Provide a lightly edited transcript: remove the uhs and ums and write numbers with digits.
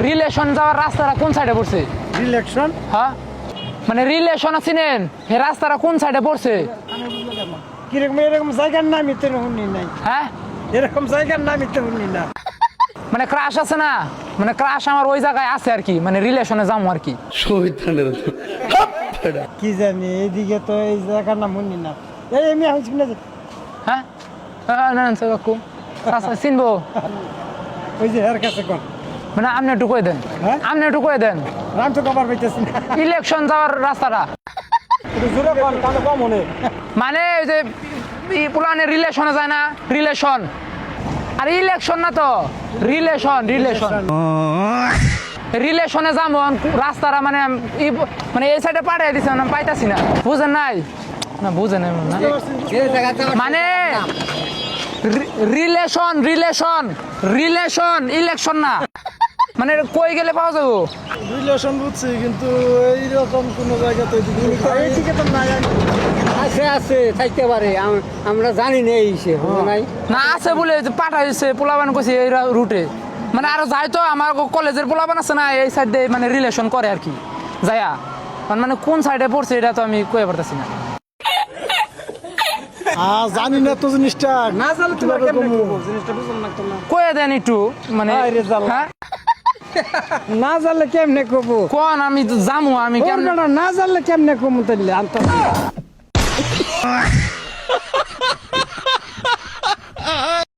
Relation যাওয়ার রাস্তাটা কোন সাইডে পড়ছে? রিলেকশন হ্যাঁ মানে রিলেশন আছিলেন এই রাস্তাটা কোন সাইডে পড়ছে? কিরকম এরকম জায়গার নামই তো শুনি নাই, হ্যাঁ এরকম জায়গার নামই তো শুনি না। মানে ক্রাশ আছে না, মানে ক্রাশ আমার ওই জায়গায় আছে আর কি, মানে রিলেশনে যাবো আর কি। কি জানি এইদিকে তো এই জায়গার নাম শুনি না। এই আমি হয়েছি না যে হ্যাঁ না না কাকু আচ্ছা চিনবো, ওই যে এর কাছে কোন মানে আপনি একটু কয়ে দেন, হ্যাঁ? আপনি একটু কয়ে দেন রাম তো কবার পাইতেছি না। ইলেকশন যাওয়ার রাস্তাটা। একটু জোরে কোন কানে কম মনে। মানে ওই যে পুরানের রিলেশনে যায় না, রিলেশন আর ইলেকশন না তো রিলেশন রিলেশন রিলেশনে যাবো রাস্তাটা মানে মানে এই সাইডে পাঠিয়ে দিছে আমি পাইতাছি না, বুঝেন নাই না বুঝেন নাই না মানে রিলেশন রিলেশন রিলেশন ইলেকশন না, মানে কই গেলে পাওয়া যাবো? রিলেশন বুঝছি কিন্তু এইরকম কোনো জায়গা তো এইদিকে তো নাই। আছে আছে থাকতে পারে, আমরা জানি না এই সে নাই। না আছে বলে পাঠাইছে পোলাবান কইছে এই রুটে, মানে আরো যাই তো আমার কলেজের পোলাবান আছে না এই সাইড দিয়ে মানে রিলেশন করে আর কি যায়া, মানে কোন সাইডে পড়ছে এটা তো আমি কয়ে পারতেছি না। জানি না তো জিনিসটা না জানলে তুমি জিনিসটা বুঝলাম না তো না। কয়ে দেন একটু মানে আরে জ্বালা। হ্যাঁ না জানলে কেমনে কবো কোন আমি তো জামু আমি কেমন না জানলে কেমনে কমু তাইলে আনতাম